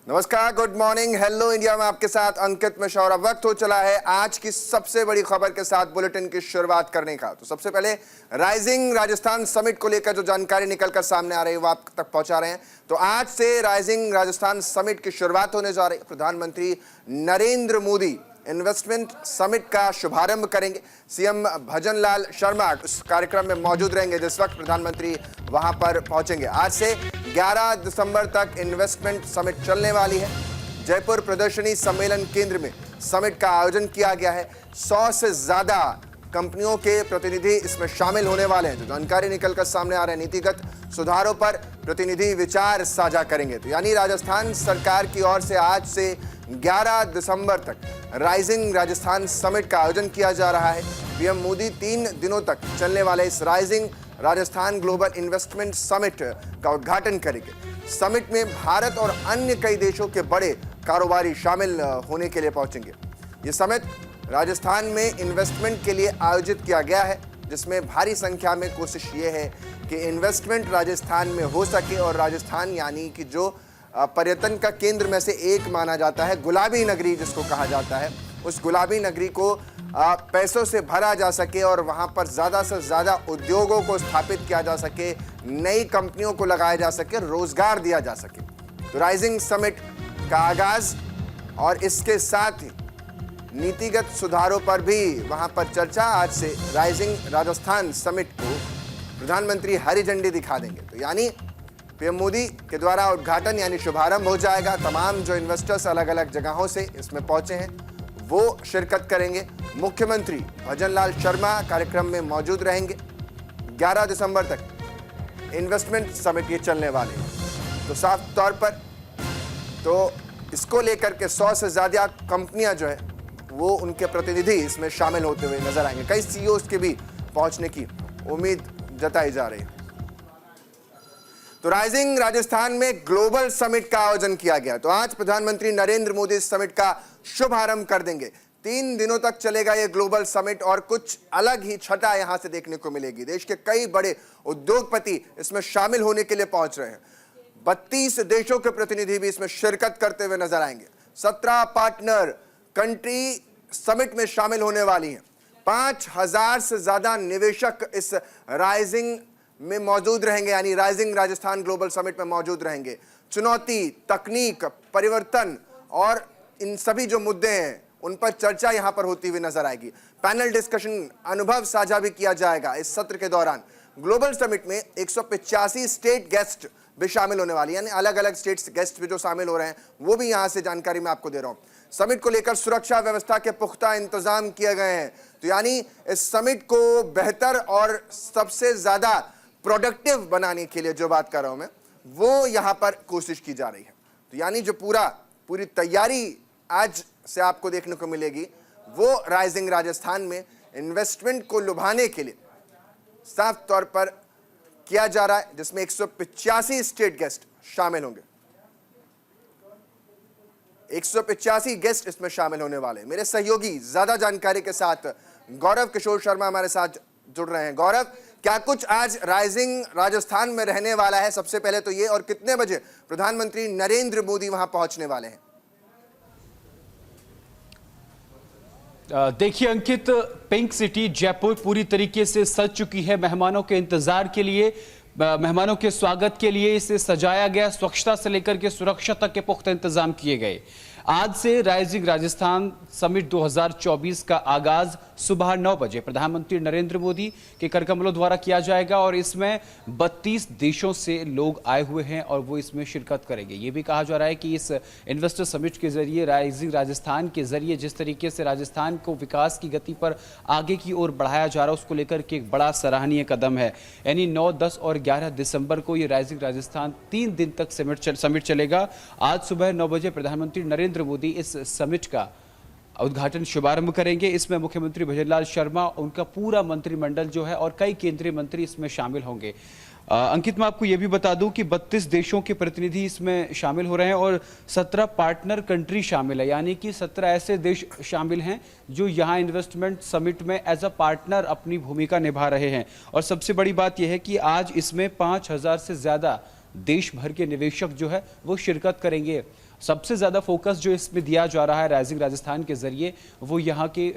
नमस्कार, good morning, hello India में आपके साथ अंकित मिश्रा। और अब वक्त हो चला है आज की सबसे बड़ी खबर के साथ बुलेटिन की शुरुआत करने का। तो सबसे पहले राइजिंग राजस्थान समिट को लेकर जो जानकारी निकलकर सामने आ रही है वो आप तक पहुंचा रहे हैं। तो आज से राइजिंग राजस्थान समिट की शुरुआत होने जा रही है। प्रधानमंत्री नरेंद्र मोदी इन्वेस्टमेंट समिट का शुभारंभ करेंगे। सीएम भजनलाल शर्मा उस कार्यक्रम में मौजूद रहेंगे जिस वक्त प्रधानमंत्री वहां पर पहुंचेंगे। आज से 11 दिसंबर तक इन्वेस्टमेंट समिट चलने वाली है। जयपुर प्रदर्शनी सम्मेलन केंद्र में समिट का आयोजन किया गया है। 100 से ज्यादा कंपनियों के प्रतिनिधि इसमें शामिल होने वाले हैं। जो जानकारी निकलकर सामने आ रहे हैं, नीतिगत सुधारों पर प्रतिनिधि विचार साझा करेंगे। तो यानी राजस्थान सरकार की ओर से आज से 11 दिसंबर तक राइजिंग राजस्थान समिट का आयोजन किया जा रहा है। पीएम मोदी 3 दिनों तक चलने वाले इस rising Rajasthan global investment summit का उद्घाटन करेंगे। समिट में भारत और अन्य कई देशों के बड़े कारोबारी शामिल होने के लिए पहुंचेंगे। ये समिट राजस्थान में इन्वेस्टमेंट के लिए आयोजित किया गया है, जिसमें भारी संख्या में कोशिश ये है कि इन्वेस्टमेंट राजस्थान में हो सके। और राजस्थान यानी कि जो पर्यटन का केंद्र में से एक माना जाता है, गुलाबी नगरी जिसको कहा जाता है, उस गुलाबी नगरी को पैसों से भरा जा सके और वहां पर ज़्यादा से ज़्यादा उद्योगों को स्थापित किया जा सके, नई कंपनियों को लगाया जा सके, रोजगार दिया जा सके। तो राइजिंग समिट का आगाज और इसके साथ ही नीतिगत सुधारों पर भी वहां पर चर्चा। आज से राइजिंग राजस्थान समिट को प्रधानमंत्री हरी झंडी दिखा देंगे। तो यानी पीएम मोदी के द्वारा उद्घाटन यानी शुभारंभ हो जाएगा। तमाम जो इन्वेस्टर्स अलग अलग जगहों से इसमें पहुंचे हैं वो शिरकत करेंगे। मुख्यमंत्री भजनलाल शर्मा कार्यक्रम में मौजूद रहेंगे। 11 दिसंबर तक इन्वेस्टमेंट समिट ये चलने वाले हैं। तो साफ तौर पर तो इसको लेकर के 100 से ज़्यादा कंपनियां जो है वो उनके प्रतिनिधि इसमें शामिल होते हुए नजर आएंगे। कई सीईओज के भी पहुंचने की उम्मीद जताई जा रही है। तो राइजिंग राजस्थान में ग्लोबल समिट का आयोजन किया गया। तो आज प्रधानमंत्री नरेंद्र मोदी इस समिट का शुभारंभ कर देंगे। 3 दिनों तक चलेगा ये ग्लोबल समिट और कुछ अलग ही छटा यहां से देखने को मिलेगी। देश के कई बड़े उद्योगपति इसमें शामिल होने के लिए पहुंच रहे हैं। 32 देशों के प्रतिनिधि भी इसमें शिरकत करते हुए नजर आएंगे। 17 पार्टनर कंट्री समिट में शामिल होने वाली हैं। 5000 से ज्यादा निवेशक इस राइजिंग में मौजूद रहेंगे, यानी राइजिंग राजस्थान ग्लोबल समिट में मौजूद रहेंगे। चुनौती, तकनीक, परिवर्तन और इन सभी जो मुद्दे हैं उन पर चर्चा यहां पर होती हुई नजर आएगी। पैनल डिस्कशन, अनुभव साझा भी किया जाएगा इस सत्र के दौरान। ग्लोबल समिट में 185 स्टेट गेस्ट भी शामिल होने वाली है, यानी अलग अलग स्टेट्स गेस्ट भी जो शामिल हो रहे हैं वो भी यहां से जानकारी मैं आपको दे रहा हूं। समिट को लेकर सुरक्षा व्यवस्था के पुख्ता इंतजाम किए गए हैं। तो यानी इस समिट को बेहतर और सबसे ज्यादा प्रोडक्टिव बनाने के लिए जो बात कर रहा हूं मैं, वो यहां पर कोशिश की जा रही है। तो यानी जो पूरी तैयारी आज से आपको देखने को मिलेगी वो राइजिंग राजस्थान में इन्वेस्टमेंट को लुभाने के लिए साफ तौर पर किया जा रहा है, जिसमें 185 स्टेट गेस्ट शामिल होंगे। 185 गेस्ट इसमें शामिल होने वाले हैं। मेरे सहयोगी ज्यादा जानकारी के साथ गौरव किशोर शर्मा हमारे साथ जुड़ रहे हैं। गौरव, क्या कुछ आज राइजिंग राजस्थान में रहने वाला है? सबसे पहले तो ये, और कितने बजे प्रधानमंत्री नरेंद्र मोदी वहां पहुंचने वाले हैं? देखिए अंकित, पिंक सिटी जयपुर पूरी तरीके से सज चुकी है मेहमानों के इंतजार के लिए, मेहमानों के स्वागत के लिए इसे सजाया गया। स्वच्छता से लेकर के सुरक्षा तक के पुख्ता इंतजाम किए गए। आज से राइजिंग राजस्थान समिट 2024 का आगाज सुबह 9 बजे प्रधानमंत्री नरेंद्र मोदी के करकमलों द्वारा किया जाएगा और इसमें 32 देशों से लोग आए हुए हैं और वो इसमें शिरकत करेंगे। ये भी कहा जा रहा है कि इस इन्वेस्टर समिट के जरिए, राइजिंग राजस्थान के जरिए जिस तरीके से राजस्थान को विकास की गति पर आगे की ओर बढ़ाया जा रहा है उसको लेकर के एक बड़ा सराहनीय कदम है। यानी 9, 10 और 11 दिसंबर को ये राइजिंग राजस्थान 3 दिन तक समिट चलेगा। आज सुबह 9 बजे प्रधानमंत्री नरेंद्र मोदी इस समिट का उद्घाटन शुभारंभ करेंगे। इसमें मुख्यमंत्री भजनलाल शर्मा, उनका पूरा मंत्रिमंडल जो है और कई केंद्रीय मंत्री इसमें शामिल होंगे। अंकित, मैं आपको यह भी बता दूं कि 32 देशों के प्रतिनिधि इसमें शामिल हो रहे हैं और 17 पार्टनर कंट्री शामिल है, यानी कि 17 ऐसे देश शामिल हैं जो यहां इन्वेस्टमेंट समिट में एज अ पार्टनर अपनी भूमिका निभा रहे हैं। और सबसे बड़ी बात यह है कि आज इसमें 5000 से ज्यादा देश भर के निवेशक जो है वो शिरकत करेंगे। सबसे ज़्यादा फोकस जो इसमें दिया जा रहा है राइजिंग राजस्थान के जरिए वो यहाँ के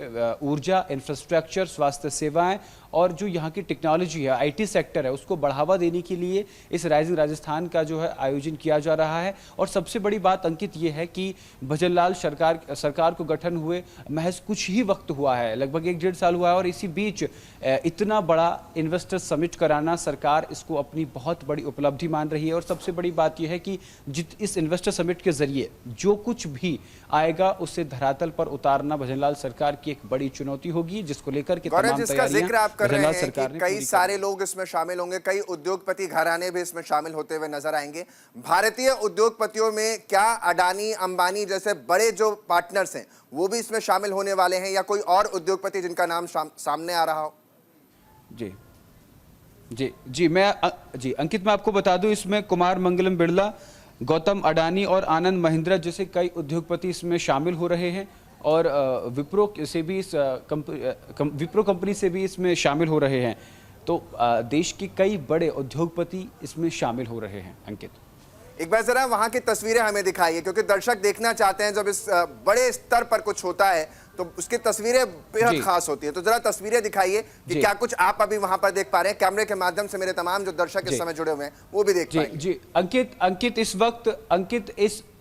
ऊर्जा, इंफ्रास्ट्रक्चर, स्वास्थ्य सेवाएं और जो यहाँ की टेक्नोलॉजी है, आईटी सेक्टर है, उसको बढ़ावा देने के लिए इस राइजिंग राजस्थान का जो है आयोजन किया जा रहा है। और सबसे बड़ी बात अंकित ये है कि भजनलाल सरकार को गठन हुए महज कुछ ही वक्त हुआ है, लगभग 1-1.5 साल हुआ है, और इसी बीच इतना बड़ा इन्वेस्टर समिट कराना सरकार इसको अपनी बहुत बड़ी उपलब्धि मान रही है। और सबसे बड़ी बात यह है कि इस इन्वेस्टर समिट के जरिए जो कुछ भी आएगा उसे धरातल पर उतारना भजनलाल सरकार की एक बड़ी चुनौती होगी, जिसको लेकर के तमाम तैयारियां कर रहे हैं कि कई सारे लोग इसमें शामिल होंगे, कई उद्योगपति घराने भी इसमें शामिल होते हुए नजर आएंगे। भारतीय उद्योगपतियों में क्या अडानी, अंबानी जैसे बड़े जो पार्टनर्स हैं वो भी इसमें शामिल होने वाले हैं, या कोई और उद्योगपति जिनका नाम सामने आ रहा हो? जी अंकित, मैं आपको बता दूं, इसमें कुमार मंगलम बिरला, गौतम अडानी और आनंद महिंद्रा जैसे कई उद्योगपति इसमें शामिल हो रहे हैं, और विप्रो से भी विप्रो कंपनी से भी इसमें शामिल हो रहे हैं। तो देश के कई बड़े उद्योगपति इसमें शामिल हो रहे हैं। अंकित, एक बार जरा वहां की तस्वीरें हमें दिखाइए, क्योंकि दर्शक देखना चाहते हैं जब इस बड़े स्तर पर कुछ होता है तो उसकी तस्वीरें बेहद खास होती है। तो जरा तस्वीरें दिखाइए कि क्या कुछ आप अभी वहां पर देख पा रहे हैं, कैमरे के माध्यम से मेरे तमाम जो दर्शक इस समय जुड़े हुए हैं वो भी देख पाएंगे। जी अंकित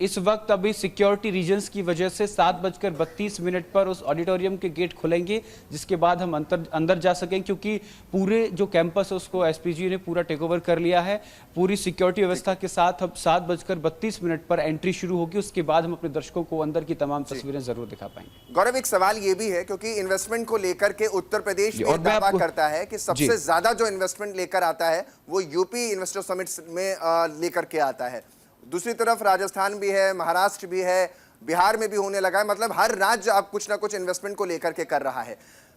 इस वक्त अभी सिक्योरिटी रीजंस की वजह से 7:32 पर उस ऑडिटोरियम के गेट खुलेंगे, जिसके बाद हम अंदर जा सकें, क्योंकि पूरे जो कैंपस है उसको एसपीजी ने पूरा टेक ओवर कर लिया है। पूरी सिक्योरिटी व्यवस्था के साथ अब 7:32 पर एंट्री शुरू होगी, उसके बाद हम अपने दर्शकों को अंदर की तमाम तस्वीरें जरूर दिखा पाएंगे। गौरव, एक सवाल ये भी है, क्योंकि इन्वेस्टमेंट को लेकर के उत्तर प्रदेश भी दावा करता है कि सबसे ज्यादा जो इन्वेस्टमेंट लेकर आता है वो यूपी इन्वेस्टर समिट में लेकर के आता है। दूसरी तरफ राजस्थान भी है, महाराष्ट्र भी है, बिहार में भी होने लगा है। मतलब हर राज्य अब कुछ ना कुछ इन्वेस्टमेंट को लेकर के कर रहा है।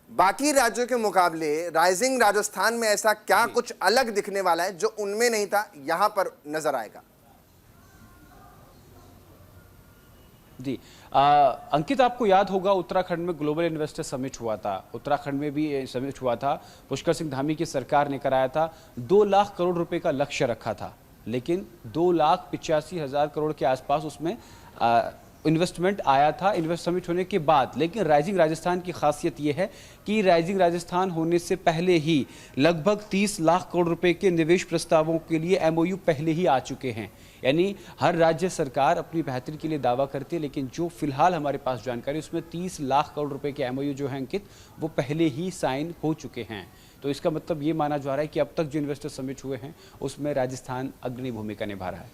बाकी राज्यों के मुकाबले राइजिंग राजस्थान में ऐसा क्या कुछ अलग दिखने वाला है जो उनमें नहीं था, यहां पर नजर आएगा? जी अंकित, आपको याद होगा उत्तराखंड में ग्लोबल इन्वेस्टर समिट हुआ था, उत्तराखंड में भी समिट हुआ था, पुष्कर सिंह धामी की सरकार ने कराया था। 2 लाख करोड़ रुपए का लक्ष्य रखा था, लेकिन 2,85,000 करोड़ के आसपास उसमें इन्वेस्टमेंट आया था इन्वेस्ट समिट होने के बाद। लेकिन राइजिंग राजस्थान की खासियत यह है कि राइजिंग राजस्थान होने से पहले ही लगभग 30 लाख करोड़ रुपए के निवेश प्रस्तावों के लिए एमओयू पहले ही आ चुके हैं। यानी हर राज्य सरकार अपनी बेहतरी के लिए दावा करती है, लेकिन जो फिलहाल हमारे पास जानकारी उसमें 30 लाख करोड़ रुपए के एमओयू जो है अंकित, वो पहले ही साइन हो चुके हैं। तो इसका मतलब ये माना जा रहा है कि अब तक जो इन्वेस्टर समिट हुए हैं उसमें राजस्थान अग्रणी भूमिका निभा रहा है।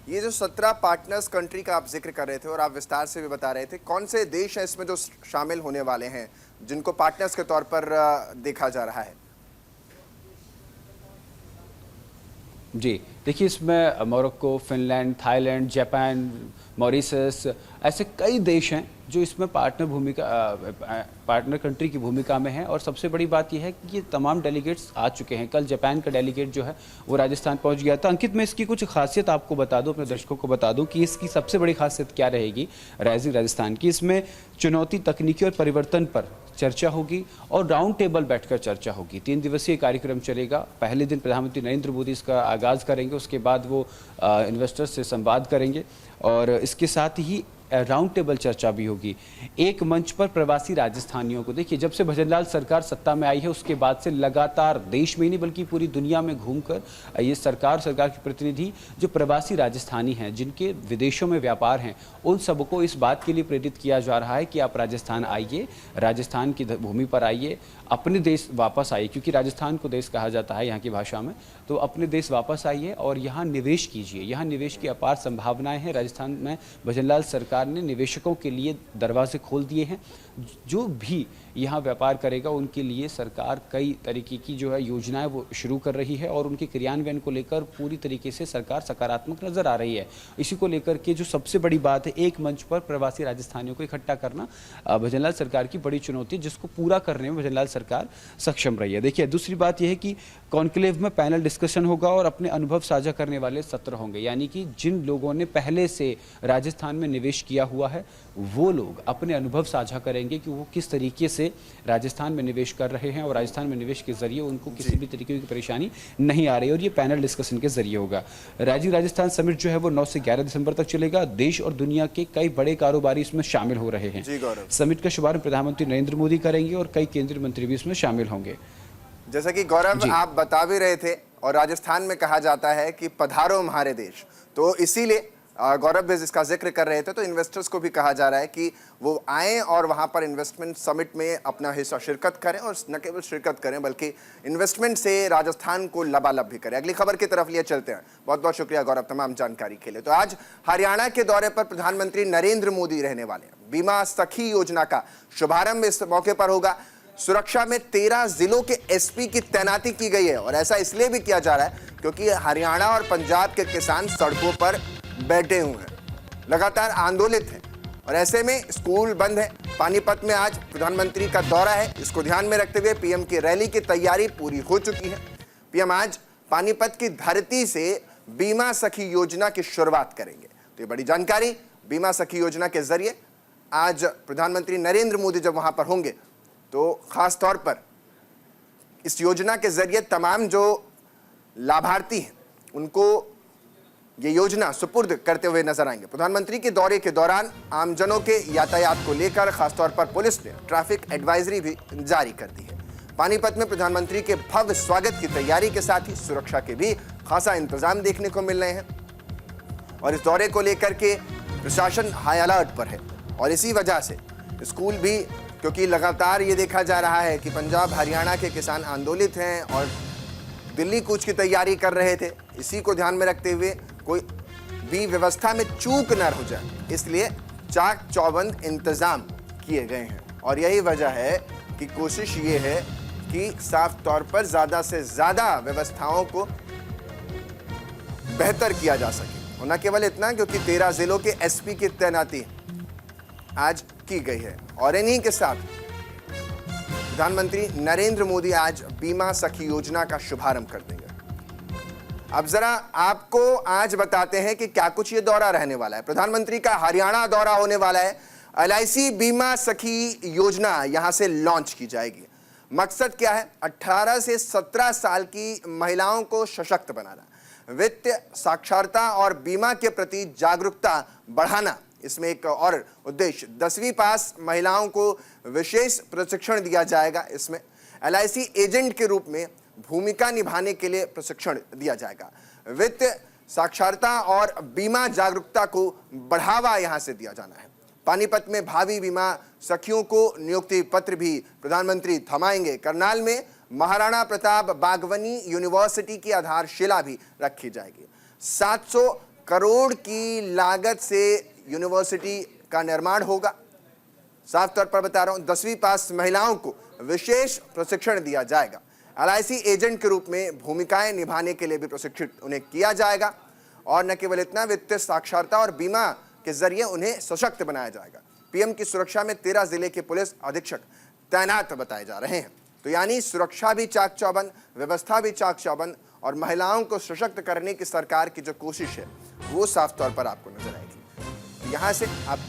ये जो 17 पार्टनर्स कंट्री का आप जिक्र कर रहे थे और आप विस्तार से भी बता रहे थे, कौन से देश हैं इसमें जो शामिल होने वाले हैं, जिनको पार्टनर्स के तौर पर देखा जा रहा है? जी देखिए, इसमें Morocco, Finland, Thailand, Japan, Mauritius, ऐसे कई देश हैं जो इसमें पार्टनर कंट्री की भूमिका में हैं। और सबसे बड़ी बात यह है कि ये तमाम डेलीगेट्स आ चुके हैं। कल जापान का डेलीगेट जो है वो राजस्थान पहुंच गया था। अंकित, मैं इसकी कुछ खासियत आपको बता दूं, अपने दर्शकों को बता दूं कि इसकी सबसे बड़ी खासियत क्या रहेगी राइजिंग राजस्थान की। इसमें चुनौती, तकनीकी और परिवर्तन पर चर्चा होगी और राउंड टेबल बैठकर चर्चा होगी। 3 दिवसीय कार्यक्रम चलेगा। पहले दिन प्रधानमंत्री नरेंद्र मोदी इसका आगाज करेंगे, उसके बाद वो इन्वेस्टर्स से संवाद करेंगे और इसके साथ ही राउंड टेबल चर्चा भी होगी। एक मंच पर प्रवासी राजस्थानियों को, देखिए जब से भजनलाल सरकार सत्ता में आई है उसके बाद से लगातार देश में ही नहीं बल्कि पूरी दुनिया में घूमकर ये सरकार के प्रतिनिधि जो प्रवासी राजस्थानी हैं, जिनके विदेशों में व्यापार हैं, उन सबको इस बात के लिए प्रेरित किया जा रहा है कि आप राजस्थान आइए, राजस्थान की भूमि पर आइए, अपने देश वापस आइए, क्योंकि राजस्थान को देश कहा जाता है यहाँ की भाषा में। तो अपने देश वापस आइए और यहाँ निवेश कीजिए। यहाँ निवेश की अपार संभावनाएं हैं। राजस्थान में भजनलाल सरकार ने निवेशकों के लिए दरवाजे खोल दिए हैं। जो भी यहाँ व्यापार करेगा उनके लिए सरकार कई तरीके की जो है योजनाएं वो शुरू कर रही है और उनके क्रियान्वयन को लेकर पूरी तरीके से सरकार सकारात्मक नजर आ रही है। इसी को लेकर के जो सबसे बड़ी बात है, एक मंच पर प्रवासी राजस्थानियों को इकट्ठा करना भजनलाल सरकार की बड़ी चुनौती, जिसको पूरा करने में भजनलाल सरकार सक्षम रही है। देखिए, दूसरी बात यह है कि कॉन्क्लेव में पैनल डिस्कशन होगा और अपने अनुभव साझा करने वाले सत्र होंगे। यानी कि जिन लोगों ने पहले से राजस्थान में निवेश किया हुआ है वो लोग अपने अनुभव साझा करेंगे कि वो किस तरीके से से राजस्थान में निवेश कर रहे हैं और राजस्थान में निवेश के जरिए उनको किसी भी तरीके की परेशानी नहीं आ रही और ये पैनल डिस्कशन के जरिए होगा। राजस्थान समिट जो है वो 9 से 11 दिसंबर तक चलेगा। देश और दुनिया के कई बड़े कारोबारी इसमें शामिल हो रहे हैं। समिट का शुभारंभ प्रधानमंत्री नरेंद्र मोदी करेंगे और कई केंद्रीय मंत्री भी इसमें शामिल होंगे। जैसा कि गौरव आप बता भी रहे थे, और राजस्थान में कहा जाता है कि पधारो हमारे देश, तो इसीलिए गौरव भी इसका जिक्र कर रहे थे, तो इन्वेस्टर्स को भी कहा जा रहा है कि वो आएँ और वहाँ पर इन्वेस्टमेंट समिट में अपना हिस्सा शिरकत करें, और न केवल शिरकत करें बल्कि इन्वेस्टमेंट से राजस्थान को लबालब भी करें। अगली खबर की तरफ लिए चलते हैं। बहुत बहुत शुक्रिया गौरव तमाम जानकारी के लिए। तो आज हरियाणा के दौरे पर प्रधानमंत्री नरेंद्र मोदी रहने वाले हैं। बीमा सखी योजना का शुभारंभ इस मौके पर होगा। सुरक्षा में 13 जिलों के एसपी की तैनाती की गई है, और ऐसा इसलिए भी किया जा रहा है क्योंकि हरियाणा और पंजाब के किसान सड़कों पर बैठे हुए हैं, लगातार आंदोलित हैं, और ऐसे में स्कूल बंद है। पानीपत में आज प्रधानमंत्री का दौरा है, इसको ध्यान में रखते हुए पीएम की रैली की तैयारी पूरी हो चुकी है। पीएम आज पानीपत की धरती से बीमा सखी योजना की शुरुआत करेंगे। तो ये बड़ी जानकारी, बीमा सखी योजना के जरिए आज प्रधानमंत्री नरेंद्र मोदी जब वहां पर होंगे तो खास तौर पर इस योजना के जरिए तमाम जो लाभार्थी हैं उनको ये योजना सुपुर्द करते हुए नजर आएंगे। प्रधानमंत्री के दौरे के दौरान आमजनों के यातायात को लेकर खासतौर पर पुलिस ने ट्रैफिक एडवाइजरी भी जारी कर दी है। पानीपत में प्रधानमंत्री के भव्य स्वागत की तैयारी के साथ ही सुरक्षा के भी खासा इंतजाम देखने को मिल रहे हैं, और इस दौरे को लेकर के प्रशासन हाई अलर्ट पर है। और इसी वजह से स्कूल भी, क्योंकि लगातार ये देखा जा रहा है कि पंजाब हरियाणा के किसान आंदोलित हैं और दिल्ली कूच की तैयारी कर रहे थे, इसी को ध्यान में रखते हुए कोई भी व्यवस्था में चूक न हो जाए, इसलिए चाक चौबंद इंतजाम किए गए हैं। और यही वजह है कि कोशिश ये है कि साफ तौर पर ज्यादा से ज्यादा व्यवस्थाओं को बेहतर किया जा सके। और न केवल इतना, क्योंकि 13 जिलों के एसपी की तैनाती आज की गई है, और इन्हीं के साथ प्रधानमंत्री नरेंद्र मोदी आज बीमा सखी योजना का शुभारंभ कर देंगे। अब जरा आपको आज बताते हैं कि क्या कुछ ये दौरा रहने वाला है। प्रधानमंत्री का हरियाणा दौरा होने वाला है। LIC बीमा सखी योजना यहां से लॉन्च की जाएगी। मकसद क्या है? 18 से 17 साल की महिलाओं को सशक्त बनाना, वित्त साक्षरता और बीमा के प्रति जागरूकता बढ़ाना, इसमें एक और उद्देश्य। 10वीं पास महिलाओं को विशेष प्रशिक्षण दिया जाएगा। इसमें LIC एजेंट के रूप में भूमिका निभाने के लिए प्रशिक्षण दिया जाएगा। वित्त साक्षरता और बीमा जागरूकता को बढ़ावा यहां से दिया जाना है। पानीपत में भावी बीमा सखियों को नियुक्ति पत्र भी प्रधानमंत्री थमाएंगे। करनाल में महाराणा प्रताप बागवानी यूनिवर्सिटी की आधारशिला भी रखी जाएगी। 700 करोड़ की लागत से यूनिवर्सिटी का निर्माण होगा। साफ तौर पर बता रहा हूं, 10वीं पास महिलाओं को विशेष प्रशिक्षण दिया जाएगा। LIC एजेंट के रूप में भूमिकाएं निभाने के लिए भी प्रशिक्षित उन्हें किया जाएगा। और न केवल इतना, वित्तीय साक्षरता और बीमा के जरिए उन्हें सशक्त बनाया जाएगा। पीएम की सुरक्षा में 13 जिले के पुलिस अधीक्षक तैनात बताए जा रहे हैं। तो यानी सुरक्षा भी चाक चौबंद, व्यवस्था भी चाक चौबंद, और महिलाओं को सशक्त करने की सरकार की जो कोशिश है वो साफ तौर पर आपको नजर आएगी। यहाँ से आप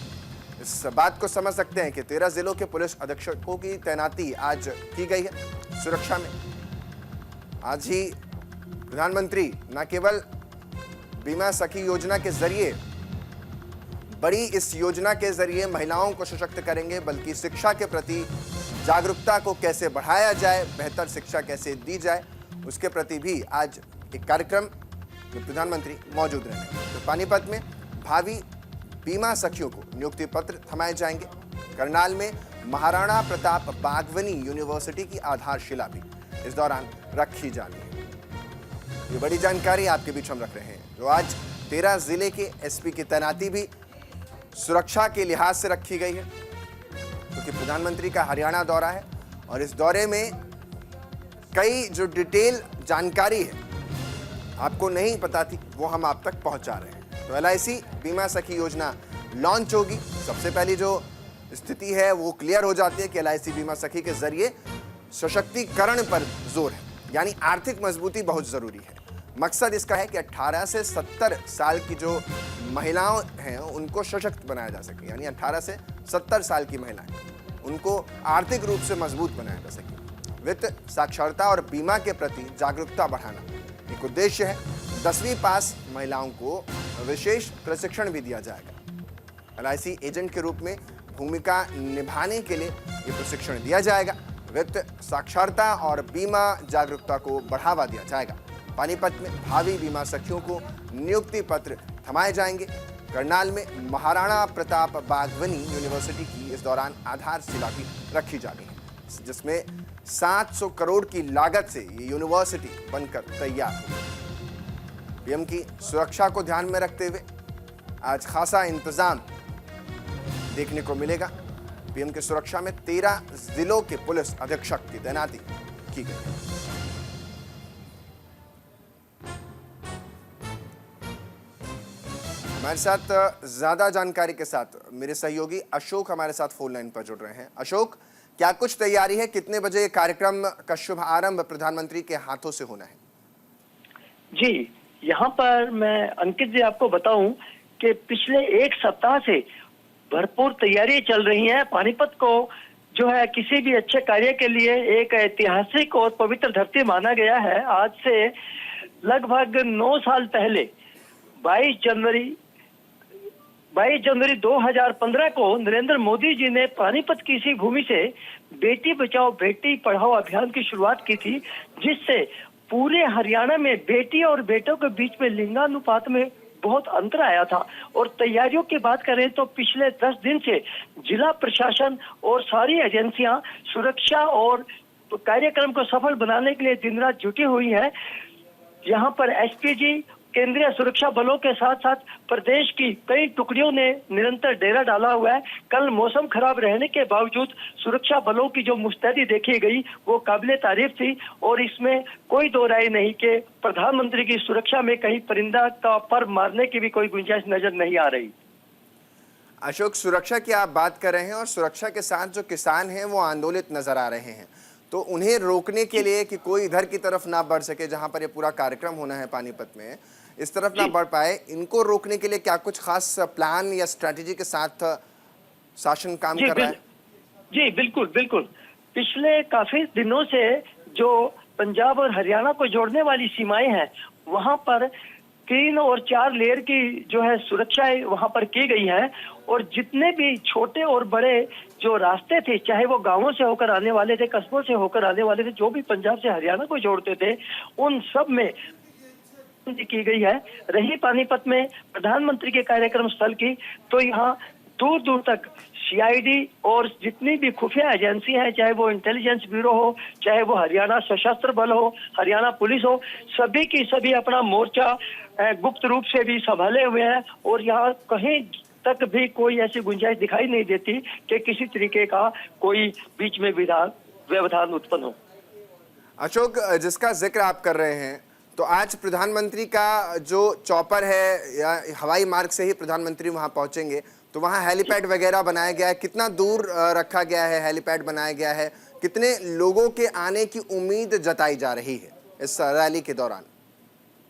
इस बात को समझ सकते हैं कि 13 जिलों के पुलिस अधीक्षकों की तैनाती आज की गई है सुरक्षा में। आज ही प्रधानमंत्री न केवल बीमा सखी योजना के जरिए, बड़ी इस योजना के जरिए महिलाओं को सशक्त करेंगे, बल्कि शिक्षा के प्रति जागरूकता को कैसे बढ़ाया जाए, बेहतर शिक्षा कैसे दी जाए, उसके प्रति भी आज एक कार्यक्रम में प्रधानमंत्री मौजूद रहेंगे। तो पानीपत में भावी बीमा सखियों को नियुक्ति पत्र थमाए जाएंगे। करनाल में महाराणा प्रताप बागवानी यूनिवर्सिटी की आधारशिला भी इस दौरान रखी जानी है। ये बड़ी जानकारी आपके बीच हम रख रहे हैं। जो आज 13 जिले के एसपी की तैनाती भी सुरक्षा के लिहाज से रखी गई है, क्योंकि प्रधानमंत्री का हरियाणा दौरा है और इस दौरे में कई जो डिटेल जानकारी है आपको नहीं पता थी वो हम आप तक पहुंचा रहे हैं। तो LIC बीमा सखी योजना लॉन्च होगी। सबसे पहली जो स्थिति है वो क्लियर हो जाती है कि LIC बीमा सखी के जरिए सशक्तिकरण पर जोर है, यानी आर्थिक मजबूती बहुत जरूरी है। मकसद इसका है कि 18 से 70 साल की जो महिलाएं हैं उनको सशक्त बनाया जा सके, यानी 18 से 70 साल की महिलाएं उनको आर्थिक रूप से मजबूत बनाया जा सके। वित्त साक्षरता और बीमा के प्रति जागरूकता बढ़ाना एक उद्देश्य है। 10वीं पास महिलाओं को विशेष प्रशिक्षण भी दिया जाएगा। LIC एजेंट के रूप में भूमिका निभाने के लिए ये प्रशिक्षण दिया जाएगा। वित्त साक्षरता और बीमा जागरूकता को बढ़ावा दिया जाएगा। पानीपत में भावी बीमा सखियों को नियुक्ति पत्र थमाए जाएंगे। करनाल में महाराणा प्रताप बागवानी यूनिवर्सिटी की इस दौरान आधारशिला भी रखी जानी है, जिसमें 700 करोड़ की लागत से ये यूनिवर्सिटी बनकर तैयार होगी। पीएम की सुरक्षा को ध्यान में रखते हुए आज खासा इंतजाम देखने को मिलेगा। पीएम की सुरक्षा में 13 जिलों के पुलिस अधीक्षक की तैनाती की गई है। हमारे साथ ज्यादा जानकारी के साथ मेरे सहयोगी अशोक हमारे साथ फोन लाइन पर जुड़ रहे हैं। अशोक, क्या कुछ तैयारी है? कितने बजे कार्यक्रम का शुभ आरंभ प्रधानमंत्री के हाथों से होना है? जी, यहाँ पर मैं अंकित जी आपको बताऊं कि पिछले एक सप्ताह से भरपूर तैयारी चल रही है। पानीपत को जो है किसी भी अच्छे कार्य के लिए एक ऐतिहासिक और पवित्र धरती माना गया है। आज से लगभग 9 साल पहले 22 जनवरी 2015 को नरेंद्र मोदी जी ने पानीपत की इसी भूमि से बेटी बचाओ बेटी पढ़ाओ अभियान की शुरुआत की थी, जिससे पूरे हरियाणा में बेटी और बेटों के बीच में लिंगानुपात में बहुत अंतर आया था। और तैयारियों की बात करें तो पिछले 10 दिन से जिला प्रशासन और सारी एजेंसियां सुरक्षा और कार्यक्रम को सफल बनाने के लिए दिन रात जुटी हुई है। यहाँ पर एसपीजी, केंद्रीय सुरक्षा बलों के साथ साथ प्रदेश की कई टुकड़ियों ने निरंतर डेरा डाला हुआ है। कल मौसम खराब रहने के बावजूद सुरक्षा बलों की जो मुस्तैदी देखी गई वो काबिले तारीफ थी। और इसमें कोई दो राय नहीं कि प्रधानमंत्री की सुरक्षा में कहीं परिंदा का पर मारने की भी कोई गुंजाइश नजर नहीं आ रही। अशोक, सुरक्षा की आप बात कर रहे हैं और सुरक्षा के साथ जो किसान हैं वो आंदोलित नजर आ रहे हैं, तो उन्हें रोकने के लिए कि कोई इधर की तरफ ना बढ़ सके, जहां पर ये पूरा कार्यक्रम होना है पानीपत में, इस तरफ ना बढ़ पाए, इनको रोकने के लिए क्या कुछ खास प्लान या स्ट्रैटेजी के साथ शासन काम कर रहा है? जी बिल्कुल बिल्कुल। पिछले काफी दिनों से जो पंजाब और हरियाणा को जोड़ने वाली सीमाएं हैं वहां पर 3 और 4 लेयर की जो है सुरक्षाएं वहां पर की गई है। और जितने भी छोटे और बड़े जो रास्ते थे, चाहे वो गांवों से होकर आने वाले थे, कस्बों से होकर आने वाले थे, जो भी पंजाब से हरियाणा को जोड़ते थे, उन सब में की गई है। रही पानीपत में प्रधानमंत्री के कार्यक्रम स्थल की, तो यहाँ दूर दूर तक सीआईडी और जितनी भी खुफिया एजेंसी हैं, चाहे वो इंटेलिजेंस ब्यूरो हो, चाहे वो हरियाणा सशस्त्र बल हो, हरियाणा पुलिस हो, सभी की सभी अपना मोर्चा गुप्त रूप से भी संभाले हुए हैं। और यहाँ कहीं तक भी कोई ऐसी गुंजाइश दिखाई नहीं देती कि किसी तरीके का कोई बीच में व्यवधान उत्पन्न हो। अशोक, जिसका जिक्र आप कर रहे हैं, तो आज प्रधानमंत्री का जो चॉपर है या हवाई मार्ग से ही प्रधानमंत्री वहां पहुंचेंगे, तो वहां हेलीपैड वगैरह बनाया गया है? कितना दूर रखा गया है, हेलीपैड बनाया गया है? कितने लोगों के आने की उम्मीद जताई जा रही है इस रैली के दौरान?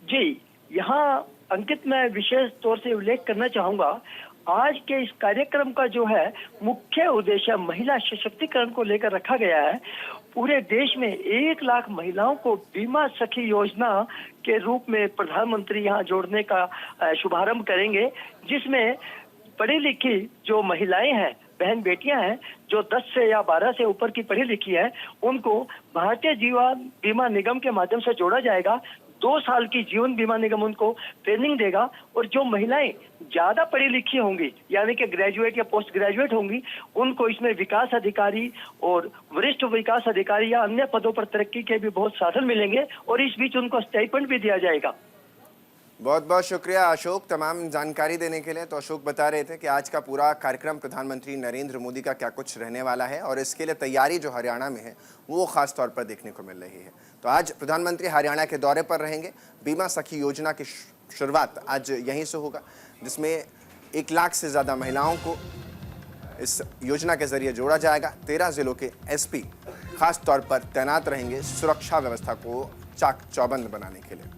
जी, यहाँ अंकित मैं विशेष तौर से उल्लेख करना चाहूंगा, आज के इस कार्यक्रम का जो है मुख्य उद्देश्य महिला सशक्तिकरण को लेकर रखा गया है। पूरे देश में 1 लाख महिलाओं को बीमा सखी योजना के रूप में प्रधानमंत्री यहाँ जोड़ने का शुभारंभ करेंगे, जिसमें पढ़ी लिखी जो महिलाएं हैं, बहन बेटियां हैं, जो 10 से या 12 से ऊपर की पढ़ी लिखी है, उनको भारतीय जीवन बीमा निगम के माध्यम से जोड़ा जाएगा। 2 साल की जीवन बीमा निगम उनको ट्रेनिंग देगा। और जो महिलाएं ज्यादा पढ़ी लिखी होंगी, यानी कि ग्रेजुएट या पोस्ट ग्रेजुएट होंगी, उनको इसमें विकास अधिकारी और वरिष्ठ विकास अधिकारी या अन्य पदों पर तरक्की के भी बहुत साधन मिलेंगे। और इस बीच उनको स्टाइपेंड भी दिया जाएगा। बहुत बहुत शुक्रिया अशोक तमाम जानकारी देने के लिए। तो अशोक बता रहे थे कि आज का पूरा कार्यक्रम प्रधानमंत्री नरेंद्र मोदी का क्या कुछ रहने वाला है और इसके लिए तैयारी जो हरियाणा में है वो खास तौर पर देखने को मिल रही है। तो आज प्रधानमंत्री हरियाणा के दौरे पर रहेंगे। बीमा सखी योजना की शुरुआत आज यहीं से होगा, जिसमें 1 लाख से ज़्यादा महिलाओं को इस योजना के जरिए जोड़ा जाएगा। 13 जिलों के एसपी खास तौर पर तैनात रहेंगे सुरक्षा व्यवस्था को चाक चौबंद बनाने के लिए।